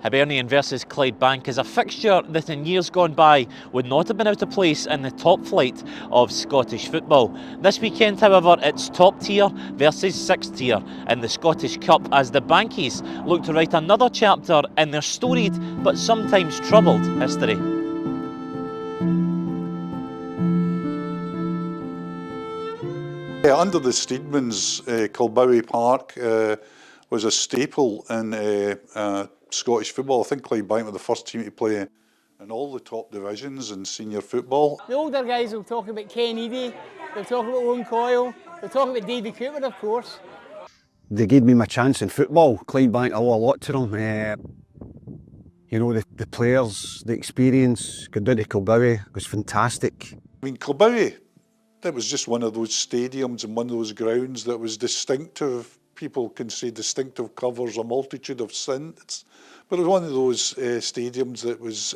Hibernian versus Clydebank is a fixture that in years gone by would not have been out of place in the top flight of Scottish football. This weekend, however, it's top tier versus sixth tier in the Scottish Cup as the Bankies look to write another chapter in their storied but sometimes troubled history. Under the Steedmans, Kilbowie Park was a staple in Scottish football. I think Clydebank were the first team to play in all the top divisions in senior football. The older guys will talk about Ken Eady, they'll talk about Owen Coyle, they'll talk about Davy Cooper, of course. They gave me my chance in football. Clydebank, I owe a lot to them. You know, the players, the experience, going down to Kilbowie was fantastic. I mean, Kilbowie, that was just one of those stadiums and one of those grounds that was distinctive. People can say distinctive covers a multitude of sins, but it was one of those stadiums that was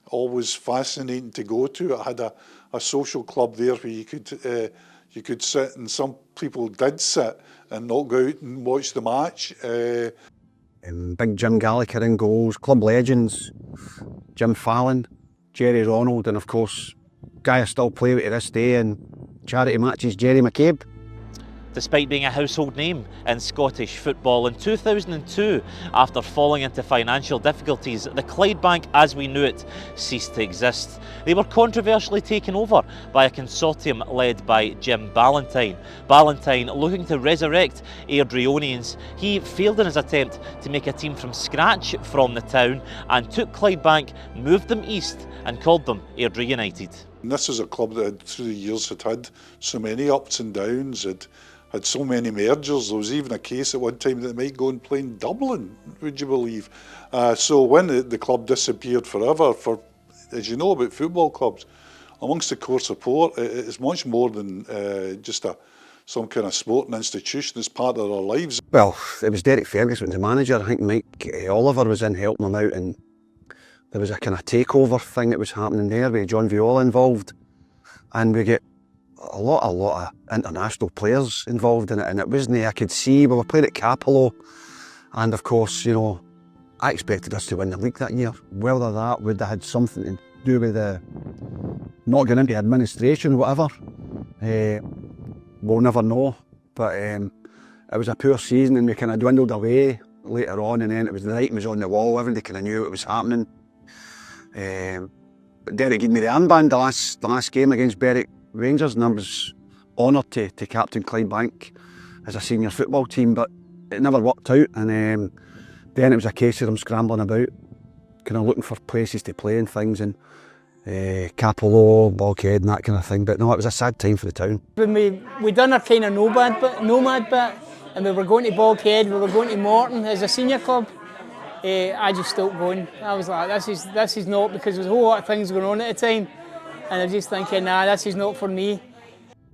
always fascinating to go to. It had a social club there where you could sit, and some people did sit and not go out and watch the match. Big Jim Gallagher in goals, club legends, Jim Fallon, Jerry Ronald, and of course, guy I still play with to this day in charity matches, Jerry McCabe. Despite being a household name in Scottish football, in 2002, after falling into financial difficulties, the Clydebank as we knew it ceased to exist. They were controversially taken over by a consortium led by Jim Ballantyne. Ballantyne looking to resurrect Airdrie United, he failed in his attempt to make a team from scratch from the town and took Clydebank, moved them east and called them Airdrie United. And this is a club that through the years had so many ups and downs, had so many mergers. There was even a case at one time that they might go and play in Dublin, would you believe? So when the club disappeared forever, as you know about football clubs, amongst the core support, it's much more than just some kind of sporting institution. It's part of their lives. Well, it was Derek Ferguson, the manager. I think Mike Oliver was in helping them out, and there was a kind of takeover thing that was happening there with John Viola involved, and we get a lot of international players involved in it, and it wasn't, I could see, we were playing at Capello, and of course, you know, I expected us to win the league that year. Whether that would have had something to do with not getting into administration or whatever, we'll never know, but it was a poor season and we kind of dwindled away later on, and then it was the writing was on the wall, everybody kind of knew what was happening. But Derek gave me the armband the last game against Berwick Rangers, and I was honoured to captain Clydebank as a senior football team, but it never worked out, and then it was a case of them scrambling about, kind of looking for places to play and things, and Capello, Bulkhead and that kind of thing, but no, it was a sad time for the town. When we done our kind of nomad bit, and we were going to Bulkhead, we were going to Morton as a senior club, I just stopped going. I was like, this is not, because there was a whole lot of things going on at the time, and I was just thinking, nah, this is not for me.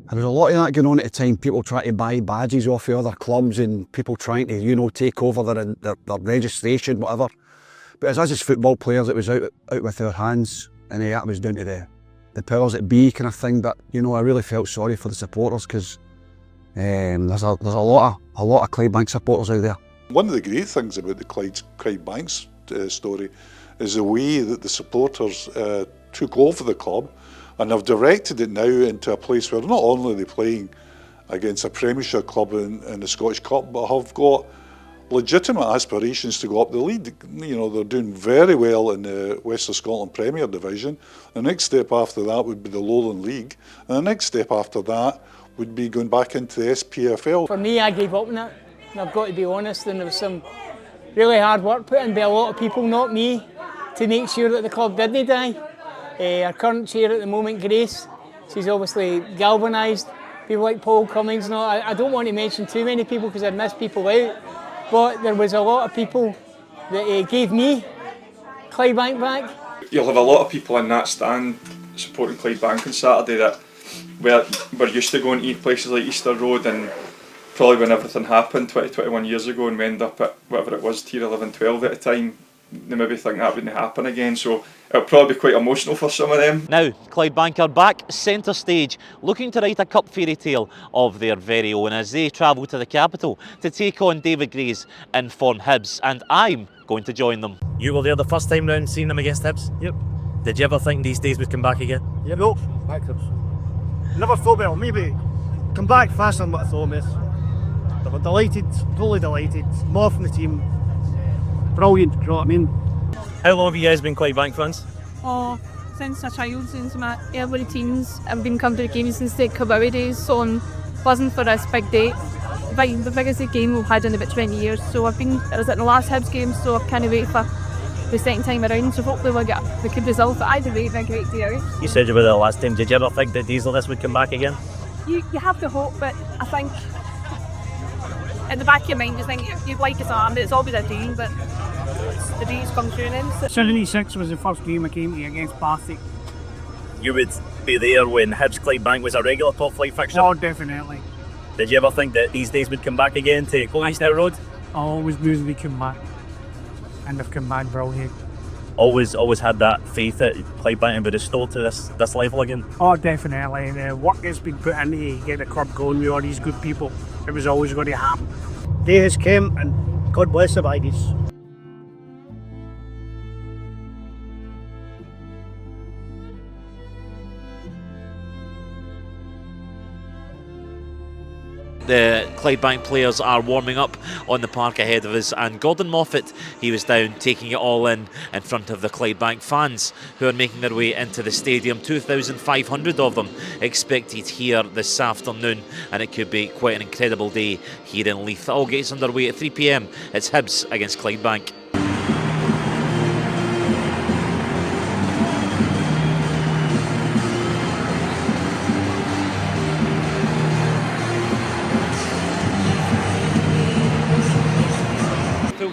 There was a lot of that going on at the time, people trying to buy badges off of other clubs and people trying to, you know, take over their registration, whatever. But as us as football players, it was out with our hands, and that was down to the powers that be kind of thing. But, you know, I really felt sorry for the supporters, because there's a lot of Clydebank supporters out there. One of the great things about the Clydebank's story is the way that the supporters took over the club, and have directed it now into a place where not only are they playing against a Premiership club in the Scottish Cup, but have got legitimate aspirations to go up the league. You know, they're doing very well in the West of Scotland Premier Division. The next step after that would be the Lowland League, and the next step after that would be going back into the SPFL. For me, I gave up on it, and I've got to be honest, and there was some really hard work put in by a lot of people, not me, to make sure that the club didn't die. Our current chair at the moment, Grace, she's obviously galvanised people like Paul Cummings. No, I don't want to mention too many people because I'd miss people out, but there was a lot of people that gave me Clydebank back. You'll have a lot of people in that stand supporting Clydebank on Saturday that we're used to going to places like Easter Road, and probably when everything happened 20, 21 years ago and we ended up at whatever it was, tier 11, 12 at the time, they maybe think that wouldn't happen again. So it'll probably be quite emotional for some of them. Now, Clydebank are back centre stage, looking to write a cup fairy tale of their very own as they travel to the capital to take on David Gray's in-form Hibs, and I'm going to join them. You were there the first time round seeing them against Hibs? Yep. Did you ever think these days would come back again? Yep. Nope. Back Hibs. Never thought about it. Maybe come back faster than what I thought, miss. They were delighted, totally delighted. More from the team. Brilliant, do you know what I mean? How long have you guys been Clydebank fans? Oh, since a child, since my early teens. I've been coming to the games since the Kawaii days, so I'm buzzing for this big day. The biggest game we've had in about 20 years. So I was at the last Hibs game, so I can't wait for the second time around. So hopefully we'll get the good result. But either way, it's been a great day out. You said you were there last time. Did you ever think that days like this would come back again? You have to hope, but I think in the back of your mind you think you'd like it on, but it's always a dream, but the dreams come true then. 76 was the first game I came to against Partick. You would be there when Hibs Clydebank was a regular top flight fixture? Oh, definitely. Did you ever think that these days would come back again to Colchester Road? I always knew they'd come back. And they've come back brilliant. Always had that faith that Clydebank would restore to this level again? Oh, definitely. The work that's been put in to get the club going with all these good people, it was always going to happen. Day has come, and God bless the Bankies. The Clydebank players are warming up on the park ahead of us, and Gordon Moffat, he was down taking it all in front of the Clydebank fans who are making their way into the stadium. 2,500 of them expected here this afternoon, and it could be quite an incredible day here in Leith. All gets underway at 3 p.m. It's Hibs against Clydebank.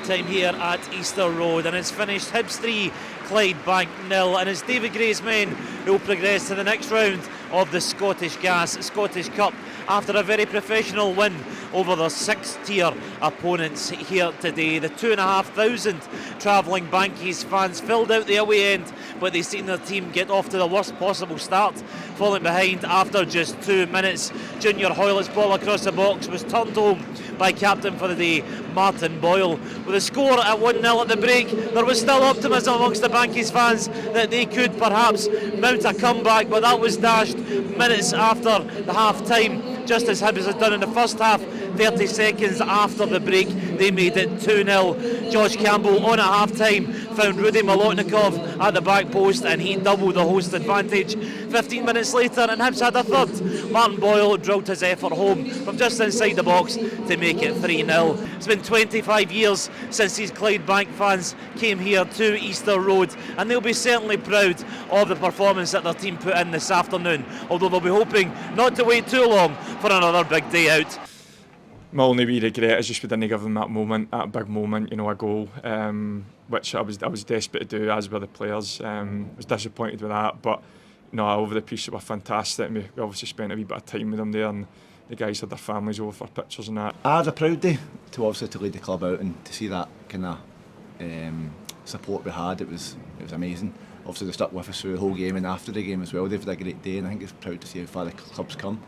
Time here at Easter Road, and it's finished Hibs 3, Clydebank 0, and it's David Gray's men who will progress to the next round of the Scottish Cup after a very professional win over their 6th tier opponents here today. The 2,500 travelling Bankies fans filled out the away end, but they've seen their team get off to the worst possible start, falling behind after just 2 minutes. Junior Hoylett's ball across the box was turned home by captain for the day, Martin Boyle. With a score at 1-0 at the break, there was still optimism amongst the Bankies fans that they could perhaps mount a comeback, but that was dashed minutes after the half-time, just as Hibs had done in the first half. 30 seconds after the break, they made it 2-0. Josh Campbell on at half-time found Rudy Molotnikov at the back post, and he doubled the host advantage. 15 minutes later, and Hibs had a third. Martin Boyle drilled his effort home from just inside the box to make it 3-0. It's been 25 years since these Clydebank fans came here to Easter Road, and they'll be certainly proud of the performance that their team put in this afternoon, although they'll be hoping not to wait too long for another big day out. My only wee regret is just we didn't give them that big moment, a goal, which I was desperate to do, as were the players. I was disappointed with that, but over the piece, they were fantastic, and we obviously spent a wee bit of time with them there, and the guys had their families over for pictures and that. I had a proud day to lead the club out, and to see that kind of support we had. It was amazing. Obviously they stuck with us through the whole game and after the game as well. They've had a great day, and I think it's proud to see how far the club's come.